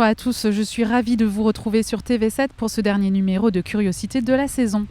à tous, je suis ravie de vous retrouver sur TV7 pour ce dernier numéro de Curiosités de la saison.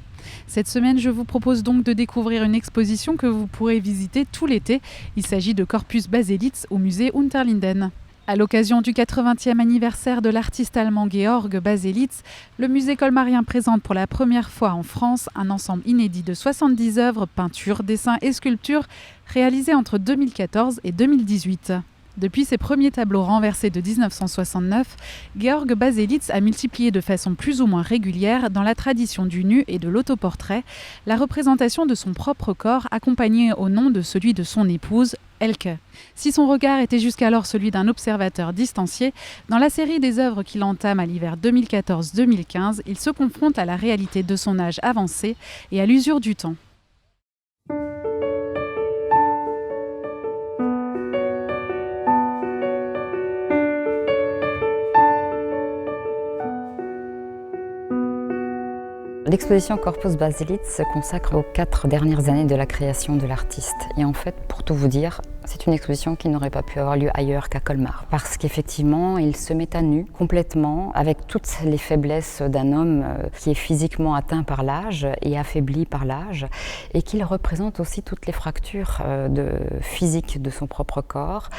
Cette semaine, je vous propose donc de découvrir une exposition que vous pourrez visiter tout l'été. Il s'agit de Corpus Baselitz au musée Unterlinden. À l'occasion du 80e anniversaire de l'artiste allemand Georg Baselitz, le musée Colmarien présente pour la première fois en France un ensemble inédit de 70 œuvres, peintures, dessins et sculptures réalisées entre 2014 et 2018. Depuis ses premiers tableaux renversés de 1969, Georg Baselitz a multiplié de façon plus ou moins régulière, dans la tradition du nu et de l'autoportrait, la représentation de son propre corps accompagné au nom de celui de son épouse, Elke. Si son regard était jusqu'alors celui d'un observateur distancié, dans la série des œuvres qu'il entame à l'hiver 2014-2015, il se confronte à la réalité de son âge avancé et à l'usure du temps. L'exposition Corpus Baselitz se consacre aux 4 dernières années de la création de l'artiste. Et en fait, pour tout vous dire, c'est une exposition qui n'aurait pas pu avoir lieu ailleurs qu'à Colmar. Parce qu'effectivement, il se met à nu complètement, avec toutes les faiblesses d'un homme qui est physiquement atteint par l'âge et affaibli par l'âge, et qu'il représente aussi toutes les fractures physiques de son propre corps,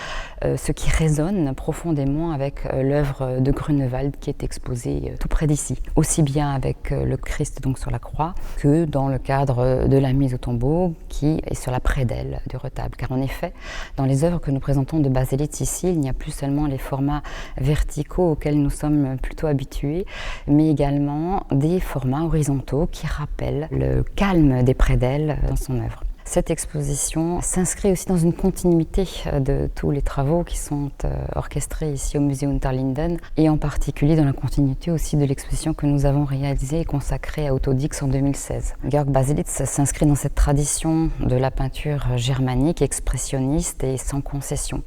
ce qui résonne profondément avec l'œuvre de Grunewald qui est exposée tout près d'ici. Aussi bien avec le Christ donc sur la croix, que dans le cadre de la mise au tombeau qui est sur la prédelle du retable. Car en effet, dans les œuvres que nous présentons de Baselitz ici, il n'y a plus seulement les formats verticaux auxquels nous sommes plutôt habitués, mais également des formats horizontaux qui rappellent le calme des prédelles dans son œuvre. Cette exposition s'inscrit aussi dans une continuité de tous les travaux qui sont orchestrés ici au musée Unterlinden et en particulier dans la continuité aussi de l'exposition que nous avons réalisée et consacrée à Otto Dix en 2016. Georg Baselitz s'inscrit dans cette tradition de la peinture germanique, expressionniste et sans concession.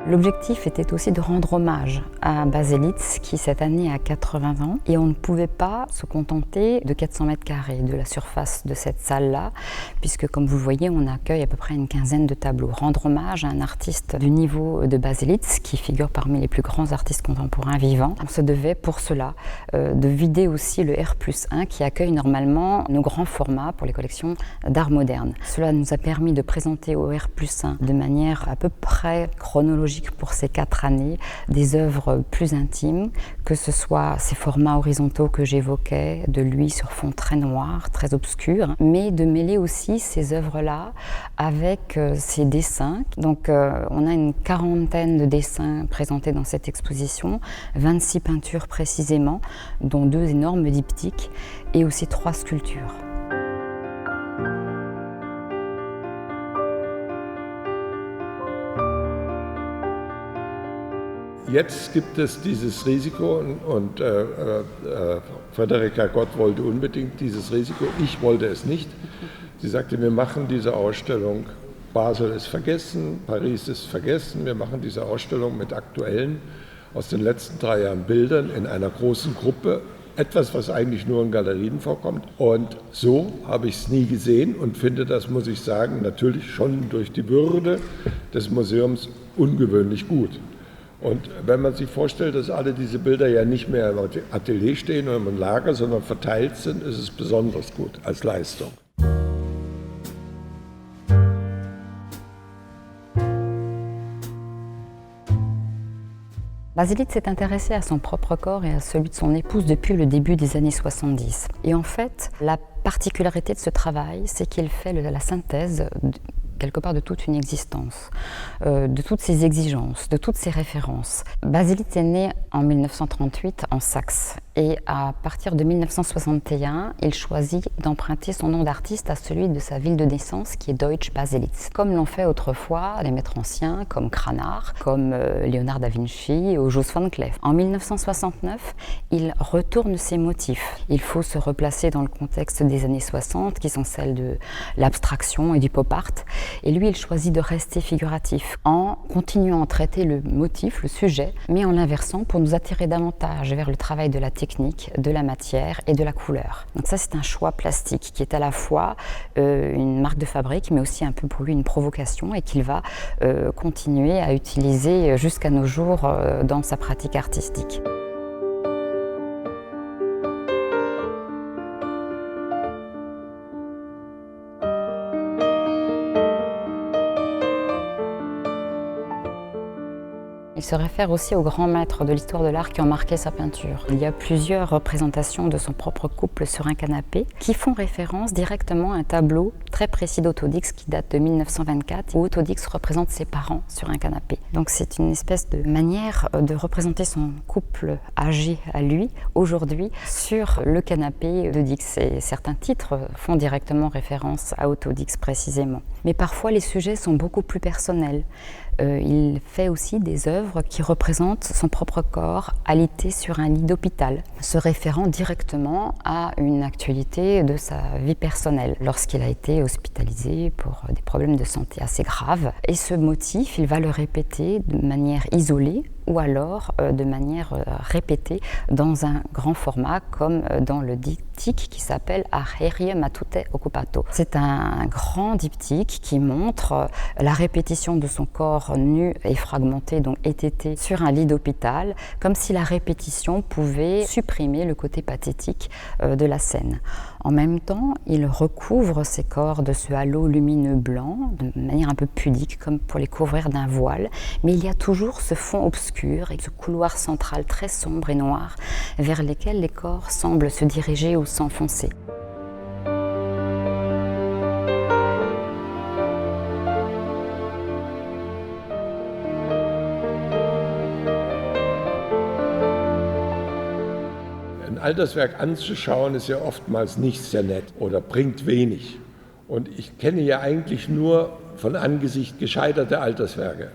L'objectif était aussi de rendre hommage à Baselitz qui cette année a 80 ans et on ne pouvait pas se contenter de 400 mètres carrés de la surface de cette salle-là puisque comme vous le voyez on accueille à peu près une quinzaine de tableaux. Rendre hommage à un artiste du niveau de Baselitz qui figure parmi les plus grands artistes contemporains vivants. On se devait pour cela de vider aussi le R+1 qui accueille normalement nos grands formats pour les collections d'art moderne. Cela nous a permis de présenter au R+1 de manière à peu près chronologique pour ces 4 années, des œuvres plus intimes, que ce soit ces formats horizontaux que j'évoquais, de lui sur fond très noir, très obscur, mais de mêler aussi ces œuvres-là avec ces dessins. Donc on a une quarantaine de dessins présentés dans cette exposition, 26 peintures précisément, dont 2 énormes diptyques et aussi 3 sculptures. Jetzt gibt es dieses Risiko und Friederike Gott wollte unbedingt dieses Risiko, ich wollte es nicht. Sie sagte, wir machen diese Ausstellung, Basel ist vergessen, Paris ist vergessen, wir machen diese Ausstellung mit aktuellen, aus den letzten 3 Jahren Bildern in einer großen Gruppe. Etwas, was eigentlich nur in Galerien vorkommt. Und so habe ich es nie gesehen und finde das, muss ich sagen, natürlich schon durch die Würde des Museums ungewöhnlich gut. Und wenn man sich vorstellt, dass alle diese Bilder ja nicht mehr im Atelier stehen oder im Lager, sondern verteilt sind, ist es besonders gut als Leistung. Baselitz s'est intéressé à son propre corps et à celui de son épouse depuis le début des années 70. Et en fait, la particularité de ce travail, c'est qu'il fait la synthèse quelque part de toute une existence, de toutes ses exigences, de toutes ses références. Baselitz est né en 1938 en Saxe et à partir de 1961, il choisit d'emprunter son nom d'artiste à celui de sa ville de naissance qui est Deutsch Baselitz. Comme l'ont fait autrefois les maîtres anciens comme Cranach, comme Léonard da Vinci ou Jos van Cleef. En 1969, il retourne ses motifs. Il faut se replacer dans le contexte des années 60 qui sont celles de l'abstraction et du pop art. Et lui, il choisit de rester figuratif en continuant à traiter le motif, le sujet, mais en l'inversant pour nous attirer davantage vers le travail de la technique, de la matière et de la couleur. Donc ça, c'est un choix plastique qui est à la fois une marque de fabrique, mais aussi un peu pour lui une provocation et qu'il va continuer à utiliser jusqu'à nos jours dans sa pratique artistique. Il se réfère aussi aux grands maîtres de l'histoire de l'art qui ont marqué sa peinture. Il y a plusieurs représentations de son propre couple sur un canapé qui font référence directement à un tableau très précis d'Otto Dix qui date de 1924 où Otto Dix représente ses parents sur un canapé. Donc c'est une espèce de manière de représenter son couple âgé à lui aujourd'hui sur le canapé de Dix. Et certains titres font directement référence à Otto Dix précisément. Mais parfois les sujets sont beaucoup plus personnels. Il fait aussi des œuvres qui représentent son propre corps alité sur un lit d'hôpital, se référant directement à une actualité de sa vie personnelle, lorsqu'il a été hospitalisé pour des problèmes de santé assez graves. Et ce motif, il va le répéter de manière isolée ou alors de manière répétée dans un grand format comme dans le diptyque qui s'appelle Arherie matute occupato. C'est un grand diptyque qui montre la répétition de son corps nu et fragmenté, donc étêté, sur un lit d'hôpital, comme si la répétition pouvait supprimer le côté pathétique de la scène. En même temps, il recouvre ses corps de ce halo lumineux blanc, de manière un peu pudique, comme pour les couvrir d'un voile, mais il y a toujours ce fond obscur et ce couloir central très sombre et noir vers lesquels les corps semblent se diriger ou s'enfoncer. Ein Alterswerk anzuschauen ist ja oftmals nicht sehr nett oder bringt wenig. Und ich kenne ja eigentlich nur von Angesicht gescheiterte Alterswerke.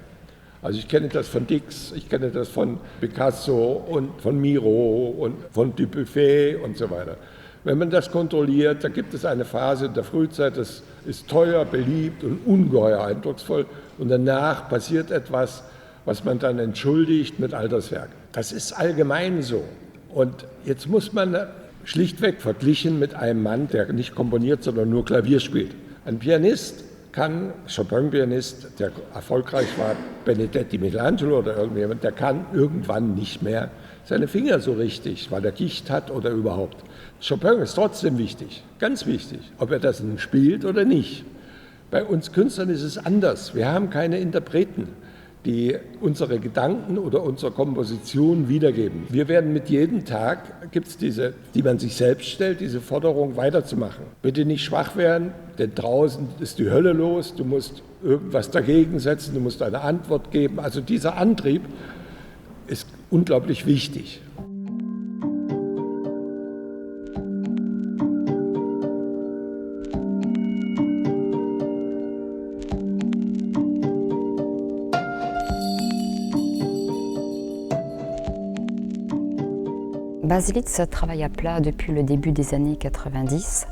Also ich kenne das von Dix, ich kenne das von Picasso und von Miro und von Dubuffet und so weiter. Wenn man das kontrolliert, da gibt es eine Phase in der Frühzeit, das ist teuer, beliebt und ungeheuer eindrucksvoll. Und danach passiert etwas, was man dann entschuldigt mit Alterswerk. Das ist allgemein so. Und jetzt muss man schlichtweg verglichen mit einem Mann, der nicht komponiert, sondern nur Klavier spielt. Ein Pianist kann, Chopin-Pianist, der erfolgreich war, Benedetti, Michelangelo oder irgendjemand, der kann irgendwann nicht mehr seine Finger so richtig, weil er Gicht hat oder überhaupt. Chopin ist trotzdem wichtig, ganz wichtig, ob er das nun spielt oder nicht. Bei uns Künstlern ist es anders. Wir haben keine Interpreten, die unsere Gedanken oder unsere Komposition wiedergeben. Wir werden mit jedem Tag, gibt es diese, die man sich selbst stellt, diese Forderung weiterzumachen. Bitte nicht schwach werden, denn draußen ist die Hölle los, du musst irgendwas dagegen setzen, du musst eine Antwort geben. Also dieser Antrieb ist unglaublich wichtig. Baselitz travaille à plat depuis le début des années 90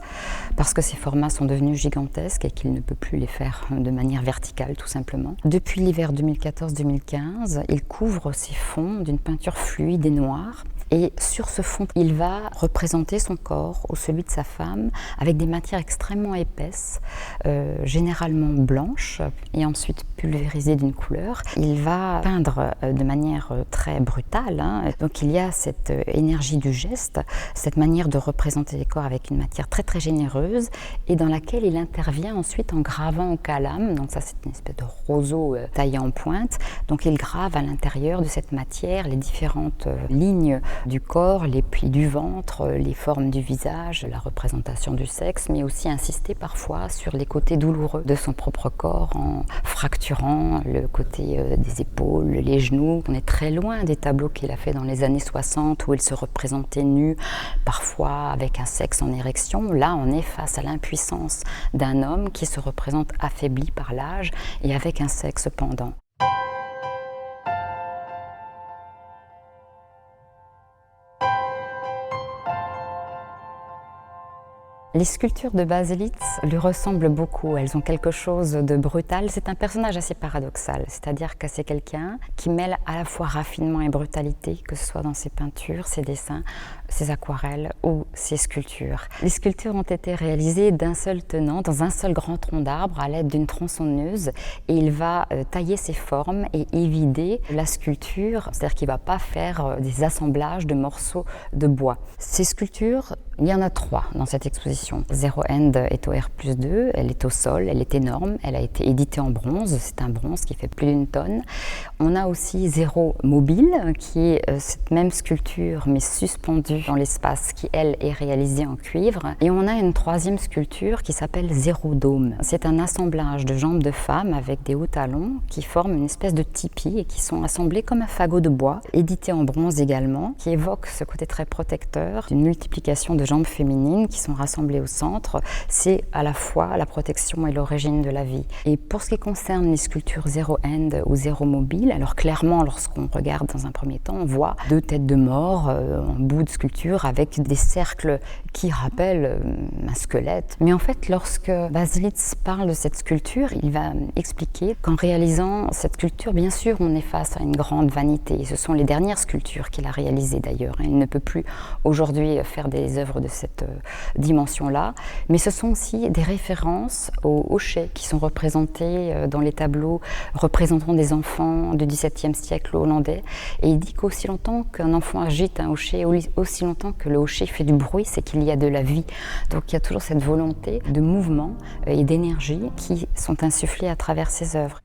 parce que ses formats sont devenus gigantesques et qu'il ne peut plus les faire de manière verticale tout simplement. Depuis l'hiver 2014-2015, il couvre ses fonds d'une peinture fluide et noire. Et sur ce fond, il va représenter son corps ou celui de sa femme avec des matières extrêmement épaisses, généralement blanches et ensuite pulvérisées d'une couleur. Il va peindre de manière très brutale, hein. Donc il y a cette énergie du geste, cette manière de représenter les corps avec une matière très très généreuse et dans laquelle il intervient ensuite en gravant au calame. Donc ça c'est une espèce de roseau taillé en pointe. Donc il grave à l'intérieur de cette matière les différentes lignes du corps, les plis du ventre, les formes du visage, la représentation du sexe, mais aussi insister parfois sur les côtés douloureux de son propre corps en fracturant le côté des épaules, les genoux. On est très loin des tableaux qu'il a fait dans les années 60 où il se représentait nu, parfois avec un sexe en érection. Là, on est face à l'impuissance d'un homme qui se représente affaibli par l'âge et avec un sexe pendant. Les sculptures de Baselitz lui ressemblent beaucoup, elles ont quelque chose de brutal. C'est un personnage assez paradoxal, c'est-à-dire que c'est quelqu'un qui mêle à la fois raffinement et brutalité, que ce soit dans ses peintures, ses dessins, ses aquarelles ou ses sculptures. Les sculptures ont été réalisées d'un seul tenant, dans un seul grand tronc d'arbre à l'aide d'une tronçonneuse, et il va tailler ses formes et évider la sculpture, c'est-à-dire qu'il ne va pas faire des assemblages de morceaux de bois. Ces sculptures, il y en a 3 dans cette exposition. Zero End est au R+2, elle est au sol, elle est énorme, elle a été éditée en bronze, c'est un bronze qui fait plus d'1 tonne. On a aussi Zero Mobile, qui est cette même sculpture mais suspendue dans l'espace, qui elle est réalisée en cuivre. Et on a une 3e sculpture qui s'appelle Zero Dome. C'est un assemblage de jambes de femmes avec des hauts talons qui forment une espèce de tipi et qui sont assemblés comme un fagot de bois, édité en bronze également, qui évoque ce côté très protecteur d'une multiplication de jambes féminines qui sont rassemblées au centre. C'est à la fois la protection et l'origine de la vie. Et pour ce qui concerne les sculptures Zero End ou Zero Mobile, alors clairement lorsqu'on regarde dans un premier temps, on voit 2 têtes de mort en bout de sculpture avec des cercles qui rappellent un squelette. Mais en fait, lorsque Baselitz parle de cette sculpture, il va expliquer qu'en réalisant cette sculpture, bien sûr, on est face à une grande vanité. Et ce sont les dernières sculptures qu'il a réalisées d'ailleurs. Il ne peut plus aujourd'hui faire des œuvres de cette dimension-là, mais ce sont aussi des références aux hochets qui sont représentés dans les tableaux représentant des enfants du XVIIe siècle hollandais. Et il dit qu'aussi longtemps qu'un enfant agite un hochet, aussi longtemps que le hochet fait du bruit, c'est qu'il y a de la vie. Donc il y a toujours cette volonté de mouvement et d'énergie qui sont insufflées à travers ses œuvres.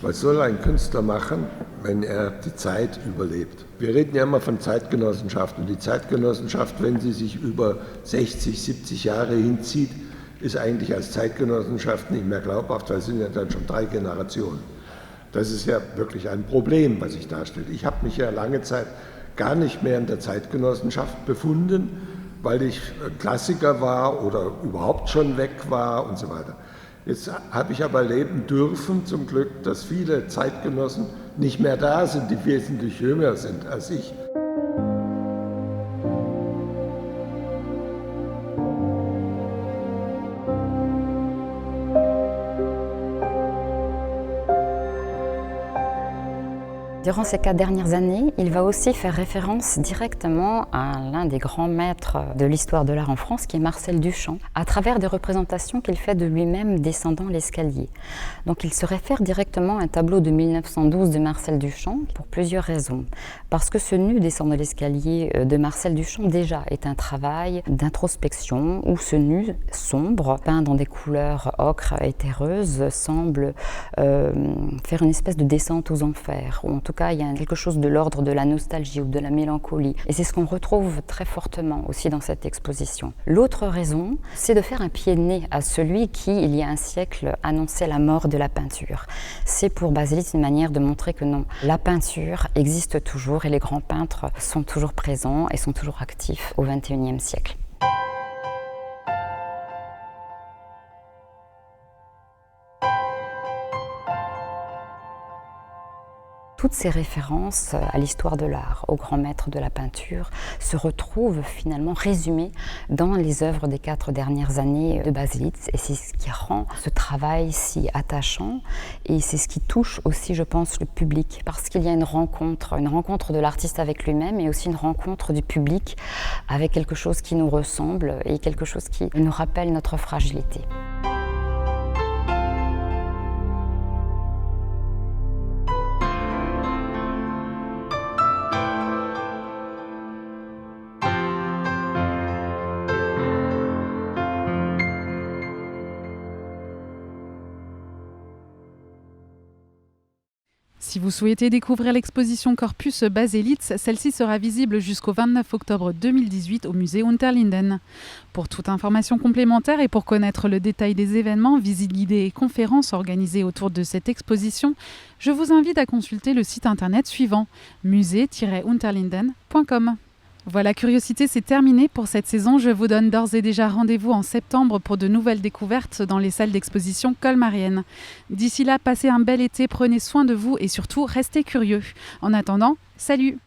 Was soll ein Künstler machen, wenn die Zeit überlebt? Wir reden ja immer von Zeitgenossenschaft und die Zeitgenossenschaft, wenn sie sich über 60, 70 Jahre hinzieht, ist eigentlich als Zeitgenossenschaft nicht mehr glaubhaft, weil es sind ja dann schon 3 Generationen. Das ist ja wirklich ein Problem, was sich darstellt. Ich habe mich ja lange Zeit gar nicht mehr in der Zeitgenossenschaft befunden, weil ich Klassiker war oder überhaupt schon weg war und so weiter. Jetzt habe ich aber erleben dürfen, zum Glück, dass viele Zeitgenossen nicht mehr da sind, die wesentlich jünger sind als ich. Durant ces 4 dernières années, il va aussi faire référence directement à l'un des grands maîtres de l'histoire de l'art en France, qui est Marcel Duchamp, à travers des représentations qu'il fait de lui-même descendant l'escalier. Donc il se réfère directement à un tableau de 1912 de Marcel Duchamp pour plusieurs raisons. Parce que ce nu descendant l'escalier de Marcel Duchamp déjà est un travail d'introspection où ce nu sombre, peint dans des couleurs ocre et terreuses, semble faire une espèce de descente aux enfers, ou en tout cas, il y a quelque chose de l'ordre de la nostalgie ou de la mélancolie. Et c'est ce qu'on retrouve très fortement aussi dans cette exposition. L'autre raison, c'est de faire un pied de nez à celui qui, il y a un siècle, annonçait la mort de la peinture. C'est pour Baselitz une manière de montrer que non, la peinture existe toujours et les grands peintres sont toujours présents et sont toujours actifs au XXIe siècle. Toutes ces références à l'histoire de l'art, aux grands maîtres de la peinture, se retrouvent finalement résumées dans les œuvres des 4 dernières années de Baselitz. Et c'est ce qui rend ce travail si attachant et c'est ce qui touche aussi, je pense, le public. Parce qu'il y a une rencontre de l'artiste avec lui-même et aussi une rencontre du public avec quelque chose qui nous ressemble et quelque chose qui nous rappelle notre fragilité. Si vous souhaitez découvrir l'exposition Corpus Baselitz, celle-ci sera visible jusqu'au 29 octobre 2018 au musée Unterlinden. Pour toute information complémentaire et pour connaître le détail des événements, visites guidées et conférences organisées autour de cette exposition, je vous invite à consulter le site internet suivant musée-unterlinden.com. Voilà, Curiosité, c'est terminé pour cette saison. Je vous donne d'ores et déjà rendez-vous en septembre pour de nouvelles découvertes dans les salles d'exposition colmariennes. D'ici là, passez un bel été, prenez soin de vous et surtout, restez curieux. En attendant, salut!